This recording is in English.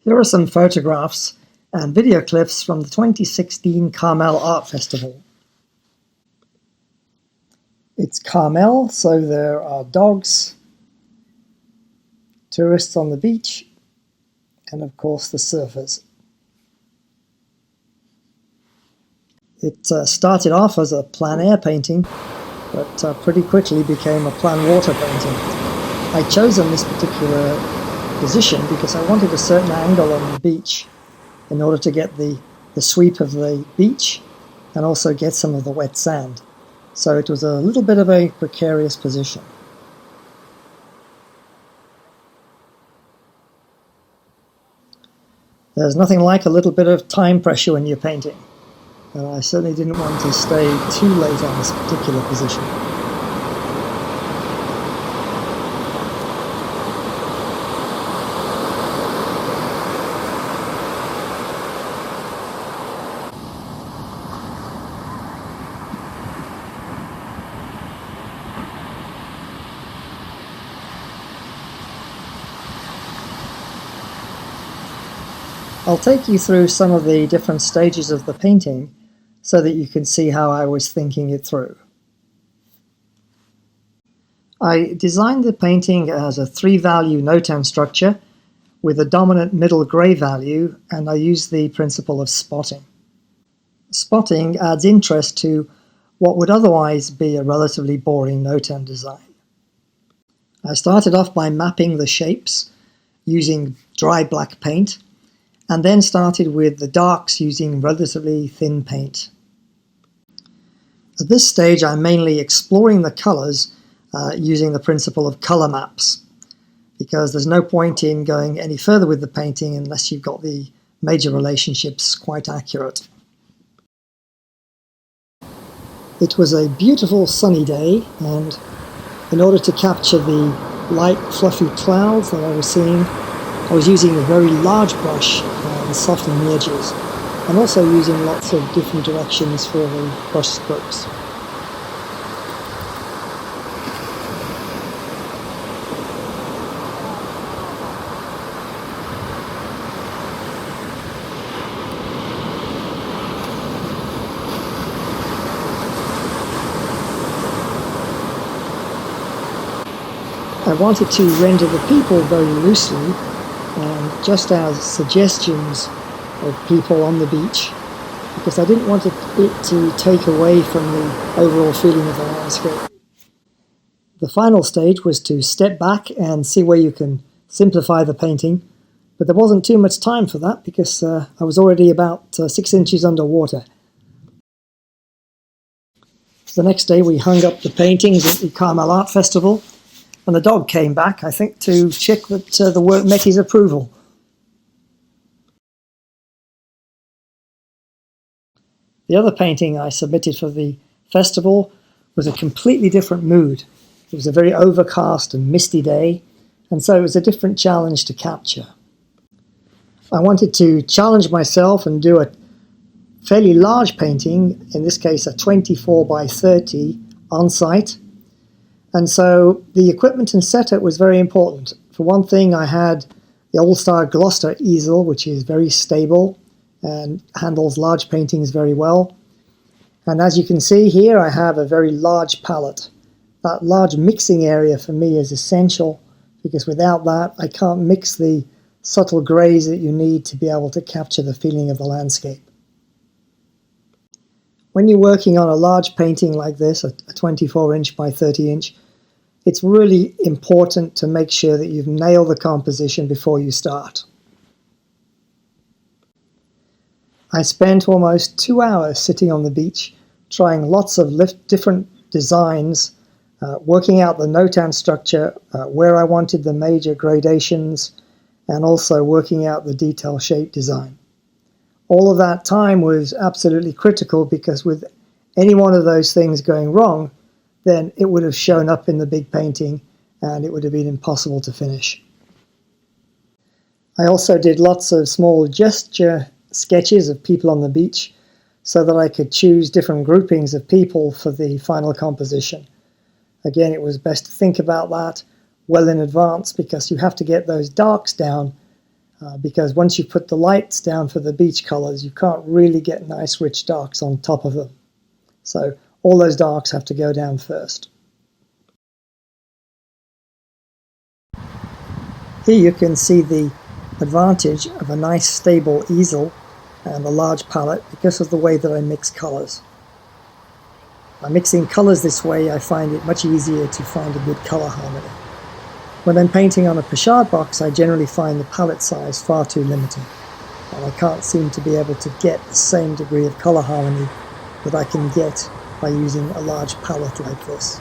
Here are some photographs and video clips from the 2016 Carmel Art Festival. It's Carmel, so there are dogs, tourists on the beach, and of course the surfers. It started off as a plein air painting, but pretty quickly became a plein water painting. I'd chosen this particular position because I wanted a certain angle on the beach in order to get the sweep of the beach and also get some of the wet sand. So it was a little bit of a precarious position. There's nothing like a little bit of time pressure when you're painting, and I certainly didn't want to stay too late on this particular position. I'll take you through some of the different stages of the painting so that you can see how I was thinking it through. I designed the painting as a 3-value notan structure with a dominant middle gray value, and I used the principle of spotting. Spotting adds interest to what would otherwise be a relatively boring notan design. I started off by mapping the shapes using dry black paint, and then started with the darks using relatively thin paint. At this stage, I'm mainly exploring the colors using the principle of color maps, because there's no point in going any further with the painting unless you've got the major relationships quite accurate. It was a beautiful sunny day, and in order to capture the light fluffy clouds that I was seeing, I was using a very large brush and softening the edges, and also using lots of different directions for the brush strokes. I wanted to render the people very loosely, and just as suggestions of people on the beach, because I didn't want it to take away from the overall feeling of the landscape. The final stage was to step back and see where you can simplify the painting, but there wasn't too much time for that because I was already about 6 inches underwater. So the next day we hung up the paintings at the Carmel Art Festival, and the dog came back, I think, to check that the work met his approval. The other painting I submitted for the festival was a completely different mood. It was a very overcast and misty day, and so it was a different challenge to capture. I wanted to challenge myself and do a fairly large painting, in this case a 24 by 30 on site. And so the equipment and setup was very important. For one thing, I had the All-Star Gloucester easel, which is very stable and handles large paintings very well. And as you can see here, I have a very large palette. That large mixing area for me is essential, because without that, I can't mix the subtle grays that you need to be able to capture the feeling of the landscape. When you're working on a large painting like this, a 24-inch by 30-inch, it's really important to make sure that you've nailed the composition before you start. I spent almost 2 hours sitting on the beach, trying lots of different designs, working out the notan structure, where I wanted the major gradations, and also working out the detail shape design. All of that time was absolutely critical, because with any one of those things going wrong, then it would have shown up in the big painting and it would have been impossible to finish. I also did lots of small gesture sketches of people on the beach so that I could choose different groupings of people for the final composition. Again, it was best to think about that well in advance, because you have to get those darks down because once you put the lights down for the beach colors, you can't really get nice rich darks on top of them. So all those darks have to go down first. Here you can see the advantage of a nice stable easel and a large palette because of the way that I mix colors. By mixing colors this way, I find it much easier to find a good color harmony. When I'm painting on a pochade box, I generally find the palette size far too limited, and I can't seem to be able to get the same degree of color harmony that I can get by using a large palette like this.